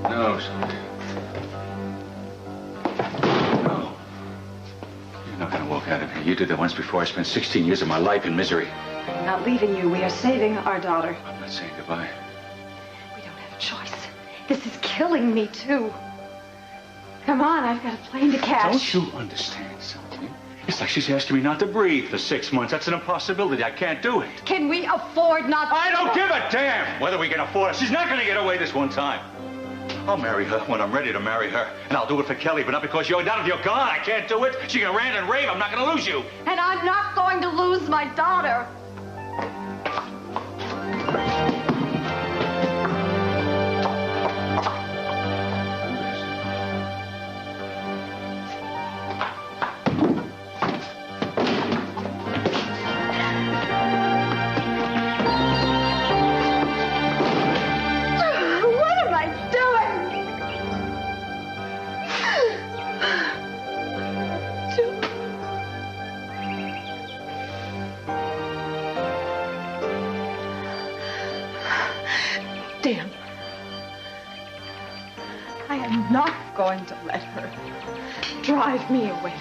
No, Sophia. No. You're not gonna walk out of here. You did that once before. I spent 16 years of my life in misery. I'm not leaving you. We are saving our daughter. I'm not saying goodbye. We don't have a choice. This is killing me, too. Come on, I've got a plane to catch. Don't you understand something? It's like she's asking me not to breathe for 6 months. That's an impossibility. I can't do it. Can we afford not to... I don't give a damn whether we can afford it. She's not going to get away this one time. I'll marry her when I'm ready to marry her. And I'll do it for Kelly, but not because you're not if you're gone. I can't do it. She can rant and rave. I'm not going to lose you. And I'm not going to lose my daughter. Damn. I am not going to let her drive me away.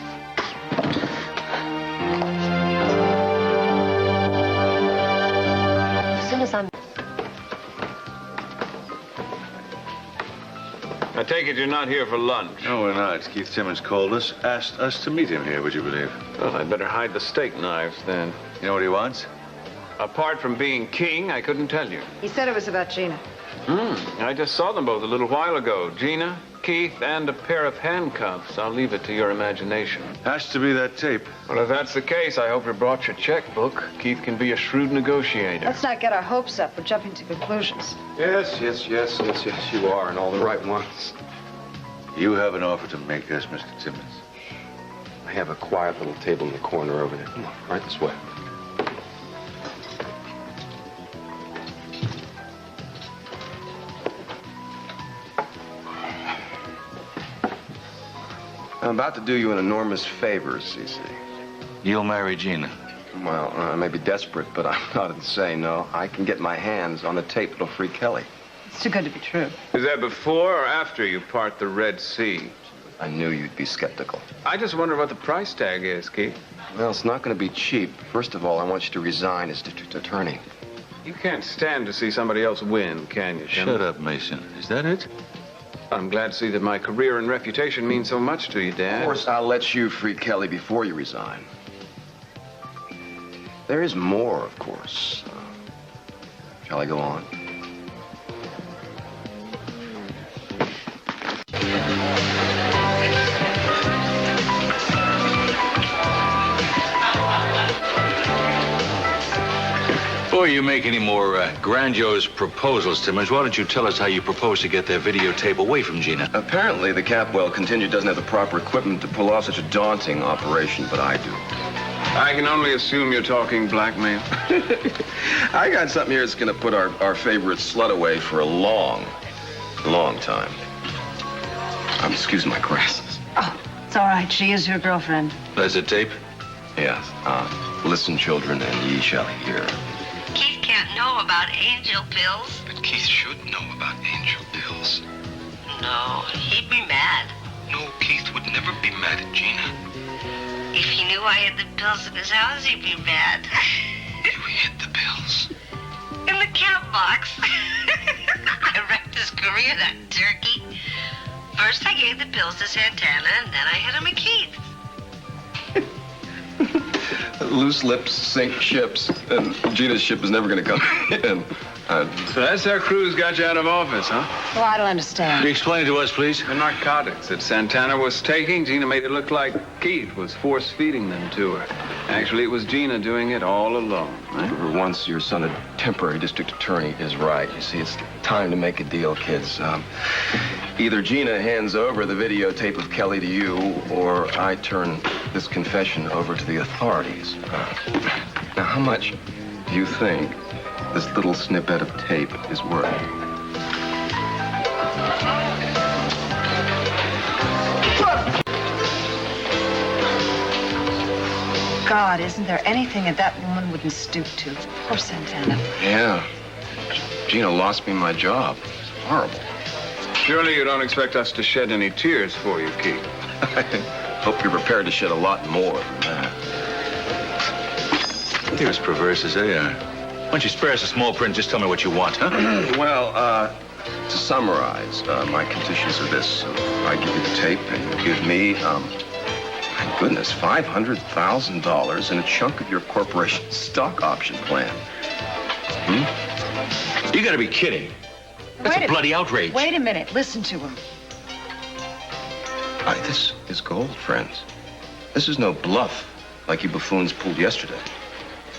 As soon as I'm... I take it you're not here for lunch. No, we're not. Keith Timmons called us, asked us to meet him here, would you believe? Well, I'd better hide the steak knives, then. You know what he wants? Apart from being king, I couldn't tell you. He said it was about Gina. I just saw them both a little while ago. Gina, Keith, and a pair of handcuffs. I'll leave it to your imagination. Has to be that tape. Well, if that's the case, I hope you brought your checkbook. Keith can be a shrewd negotiator. Let's not get our hopes up. We're jumping to conclusions. Yes, you are, and all the right ones. You have an offer to make us, Mr. Timmons. I have a quiet little table in the corner over there. Come on, right this way. I'm about to do you an enormous favor, Cece. You'll marry Gina. Well, I may be desperate, but I'm not insane, no. I can get my hands on the tape that'll free Kelly. It's too good to be true. Is that before or after you part the Red Sea? I knew you'd be skeptical. I just wonder what the price tag is, Keith. Well, it's not going to be cheap. First of all, I want you to resign as district attorney. You can't stand to see somebody else win, can you, Tim? Shut up, Mason. Is that it? I'm glad to see that my career and reputation mean so much to you, Dad. Of course, I'll let you free Kelly before you resign. There is more, of course. Shall I go on? Before you make any more grandiose proposals, Timmons, why don't you tell us how you propose to get their videotape away from Gina? Apparently, the Capwell contingent doesn't have the proper equipment to pull off such a daunting operation, but I do. I can only assume you're talking blackmail. I got something here that's going to put our favorite slut away for a long time. Excuse my glasses. Oh, it's all right. She is your girlfriend. That's a tape? Yes. Listen, children, and ye shall hear. Keith can't know about angel pills. But Keith should know about angel pills. No, he'd be mad. No, Keith would never be mad at Gina. If he knew I had the pills in his house, he'd be mad. You hid the pills. In the cat box. I wrecked his career, that turkey. First I gave the pills to Santana, and then I hid them at Keith. Loose lips sink ships, and Gina's ship is never going to come in. So that's how Cruz got you out of office, huh? Well, I don't understand. Can you explain it to us, please? The narcotics that Santana was taking, Gina made it look like Keith was force-feeding them to her. Actually, it was Gina doing it all alone. Right? For once, your son, a temporary district attorney, is right. You see, it's time to make a deal, kids. Either Gina hands over the videotape of Kelly to you, or I turn this confession over to the authorities. Now, how much do you think this little snippet of tape is worth? God, isn't there anything that woman wouldn't stoop to? Poor Santana. Yeah. Gina lost me my job. It's horrible. Surely you don't expect us to shed any tears for you, Keith. I hope you're prepared to shed a lot more than that. You're as perverse as they are. Why don't you spare us a small print and just tell me what you want, huh? Well, to summarize, my conditions are this. I give you the tape, and you give me, my goodness, $500,000 and a chunk of your corporation's stock option plan. You gotta be kidding. That's a bloody outrage. Wait a minute. Listen to him. This is gold, friends. This is no bluff like you buffoons pulled yesterday.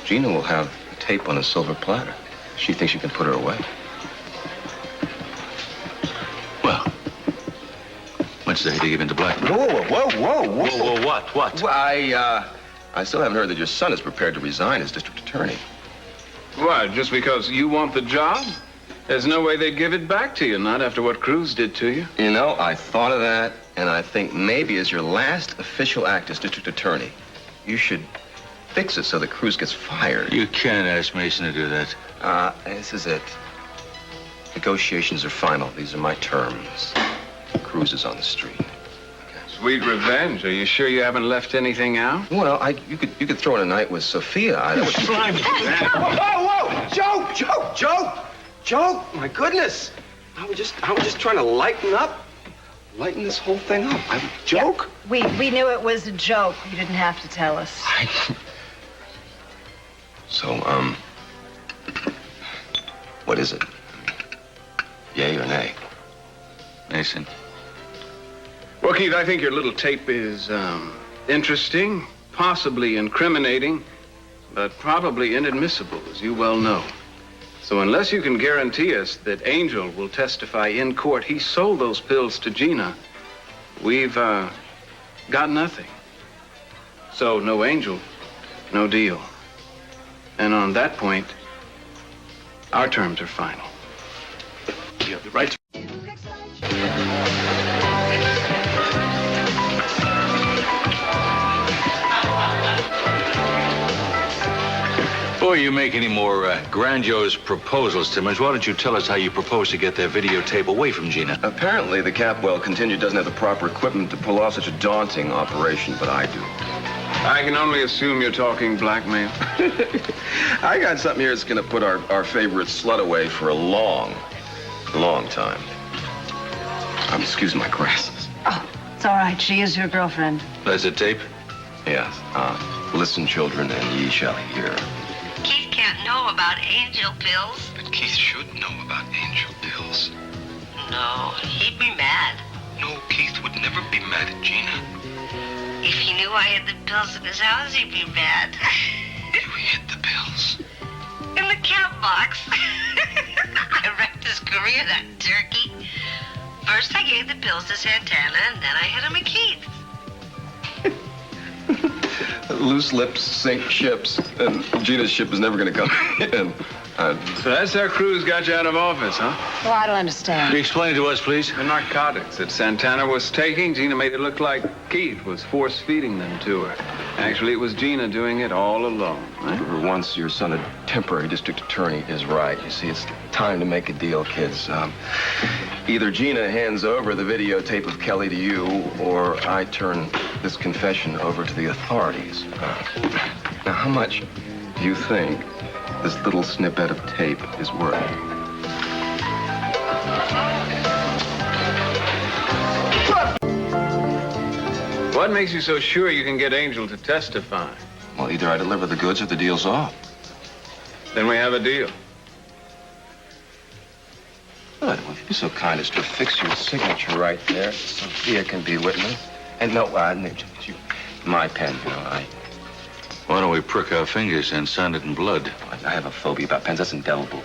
Gina will have the tape on a silver platter. She thinks you can put her away. Well, when's the day to give in to blackmail? Whoa. What? Well, I still haven't heard that your son is prepared to resign as district attorney. What, just because you want the job? There's no way they'd give it back to you, not after what Cruz did to you. You know, I thought of that, and I think maybe as your last official act as district attorney, you should fix it so that Cruz gets fired. You can't ask Mason to do that. This is it. Negotiations are final. These are my terms. Cruz is on the street. Sweet revenge. Are you sure you haven't left anything out? Well, you could throw in a night with Sophia. Whoa! Joe! My goodness! I was just trying to lighten this whole thing up. Joke. Yeah, we knew it was a joke. You didn't have to tell us. So, what is it? Yay or nay? Mason. Well, Keith, I think your little tape is interesting, possibly incriminating, but probably inadmissible, as you well know. So unless you can guarantee us that Angel will testify in court he sold those pills to Gina, we've got nothing. So no Angel, no deal. And on that point, our terms are final. You have the right to... Before you make any more grandiose proposals, Timmons, why don't you tell us how you propose to get that videotape away from Gina? Apparently, the Capwell contingent doesn't have the proper equipment to pull off such a daunting operation, but I do. I can only assume you're talking blackmail. I got something here that's going to put our favorite slut away for a long time. Excuse my glasses. Oh, it's all right. She is your girlfriend. That's a tape? Yes. Listen, children, and ye shall hear. Keith can't know about angel pills. But Keith should know about angel pills. No, he'd be mad. No, Keith would never be mad at Gina. If he knew I had the pills in his house, he'd be mad. You hid the pills. In the cat box. I wrecked his career, that turkey. First I gave the pills to Santana, and then I hit him at Keith. Loose lips sink ships, and Gina's ship is never going to come in. So that's how Cruz got you out of office, huh? Well, I don't understand. Can you explain it to us, please? The narcotics that Santana was taking, Gina made it look like Keith was force-feeding them to her. Actually, it was Gina doing it all alone. Right? For once, your son, a temporary district attorney, is right. You see, it's time to make a deal, kids. Either Gina hands over the videotape of Kelly to you, or I turn this confession over to the authorities. Now, how much do you think this little snippet of tape is worth? What makes you so sure you can get Angel to testify? Well, either I deliver the goods or the deal's off. Then we have a deal. Good. Well, if you're so kind as to affix your signature right there, Sophia can be witness. And no, my pen, you know, Why don't we prick our fingers and sign it in blood? I have a phobia about pens. That's indelible.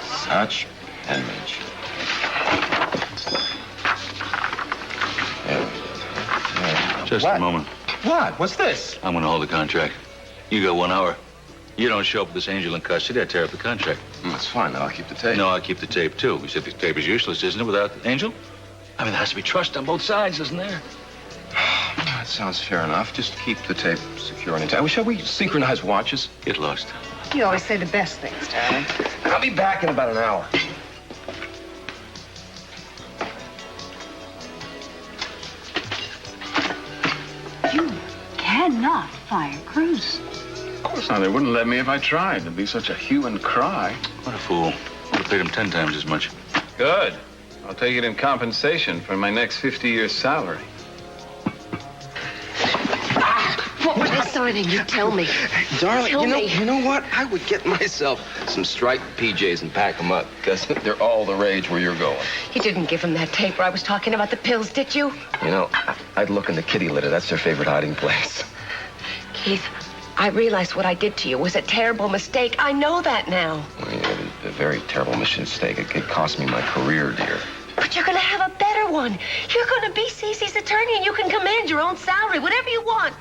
Such penmanship. Just a moment. What? What's this? I'm going to hold the contract. You got 1 hour. You don't show up with this Angel in custody, I tear up the contract. That's fine. Then I'll keep the tape. No, I'll keep the tape, too. You said the tape is useless, isn't it, without Angel? I mean, there has to be trust on both sides, isn't there? That sounds fair enough. Just keep the tape secure and intact. Shall we synchronize watches? Get lost. You always say the best things, darling. I'll be back in about an hour. not fly a cruise. Of course not. They wouldn't let me if I tried. It'd be such a hue and cry. What a fool. Would have paid him 10 times as much. Good. I'll take it in compensation for my next 50 years' salary. What were they signing? You tell me. Darling, Tell me. you know what? I would get myself some striped PJs and pack them up, because they're all the rage where you're going. You didn't give him that tape where I was talking about the pills, did you? You know, I'd look in the kitty litter. That's their favorite hiding place. Keith, I realized what I did to you was a terrible mistake. I know that now. Well, yeah, it was a very terrible mistake. It cost me my career, dear. But you're going to have a better one. You're going to be Cece's attorney, and you can command your own salary, whatever you want.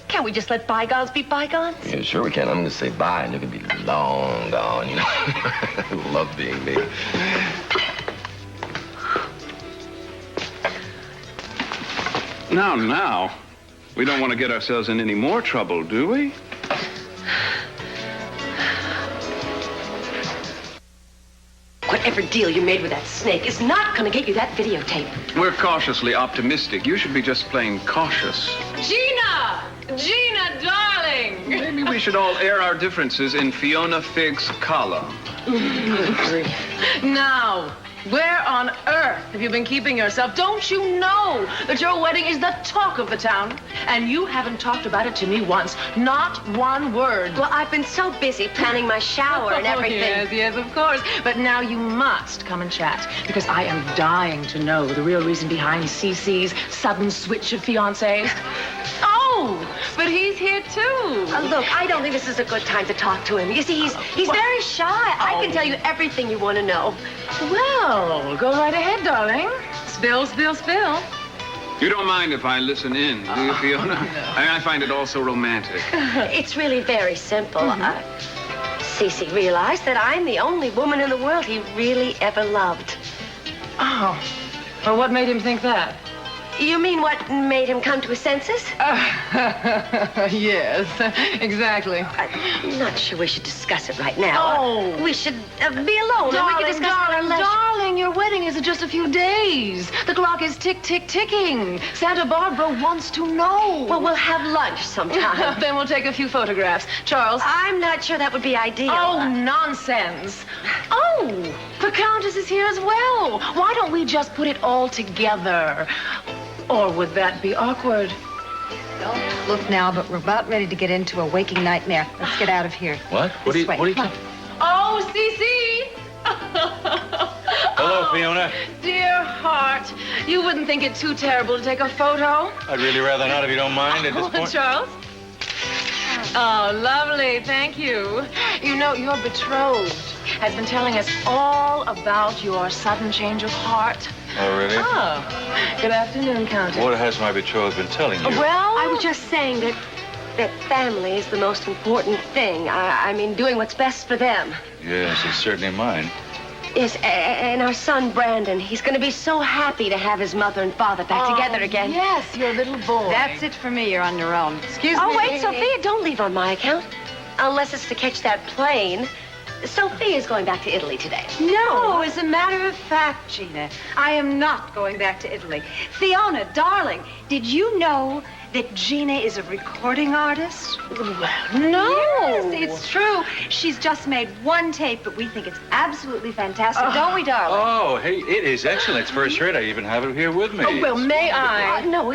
Can't we just let bygones be bygones? Yeah, sure we can. I'm going to say bye, and you can be long gone, you know. I love being me. Now. We don't want to get ourselves in any more trouble, do we? Whatever deal you made with that snake is not going to get you that videotape. We're cautiously optimistic. You should be just plain cautious. Gina! Gina, darling! Maybe we should all air our differences in Fiona Figg's column. Now, where on earth have you been keeping yourself? Don't you know that your wedding is the talk of the town? And you haven't talked about it to me once. Not one word. Well, I've been so busy planning my shower and everything. Yes, of course. But now you must come and chat, because I am dying to know the real reason behind Cece's sudden switch of fiancés. Oh, but he's here too. Look, I don't think this is a good time to talk to him. You see, he's very shy. I can tell you everything you want to know. Well, go right ahead, darling. Spill, spill, spill. You don't mind if I listen in, do you, Fiona? I find it all so romantic. It's really very simple. Cece realized that I'm the only woman in the world he really ever loved. Oh, well, what made him think that? You mean what made him come to his senses? Yes, exactly. I'm not sure we should discuss it right now. Oh. We should be alone and we can discuss it at leisure. Darling, your wedding is in just a few days. The clock is tick, tick, ticking. Santa Barbara wants to know. Well, we'll have lunch sometime. Then we'll take a few photographs. Charles? I'm not sure that would be ideal. Oh, nonsense. Oh, the Countess is here as well. Why don't we just put it all together? Or would that be awkward? Don't look now, but we're about ready to get into a waking nightmare. Let's get out of here. What? What are you Come on. Oh, Cece! Hello, Fiona. Dear heart, you wouldn't think it too terrible to take a photo? I'd really rather not if you don't mind at this point. Charles? Oh, lovely. Thank you. You know, your betrothed has been telling us all about your sudden change of heart. Oh, really? Oh, good afternoon, Countess. What has my betrothed been telling you? Well, I was just saying that family is the most important thing. I mean, doing what's best for them. Yes, it's certainly mine. Yes, and our son, Brandon, he's going to be so happy to have his mother and father back together again. Yes, your little boy. That's it for me. You're on your own. Excuse me. Oh, wait, Sophia, don't leave on my account. Unless it's to catch that plane. Sophia's going back to Italy today. No, as a matter of fact, Gina, I am not going back to Italy. Fiona, darling, did you know that Gina is a recording artist? No. Yes, it's true. She's just made one tape, but we think it's absolutely fantastic, don't we, darling? Oh, hey, it is excellent. It's first rate. I even have it here with me. Oh, well, may I? No,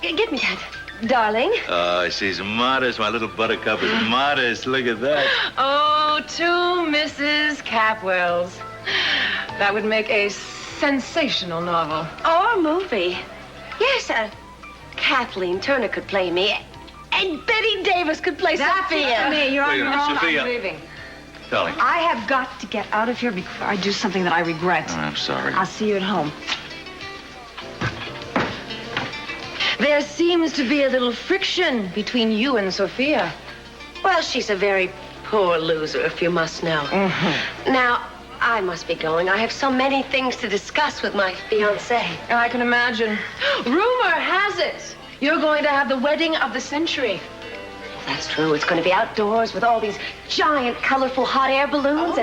give me that. Darling. Oh, she's modest. My little buttercup is modest. Look at that. Oh, to Mrs. Capwell's. That would make a sensational novel. Or a movie. Yes, Kathleen Turner could play me. And Betty Davis could play Sophia. Me, you're on Wait a your minute, own. Sophia. I'm leaving. Darling. I have got to get out of here before I do something that I regret. Oh, I'm sorry. I'll see you at home. There seems to be a little friction between you and Sophia. Well, she's a very poor loser, if you must know. Now, I must be going. I have so many things to discuss with my fiancé. I can imagine. Rumor has it you're going to have the wedding of the century. That's true. It's going to be outdoors with all these giant, colorful hot air balloons.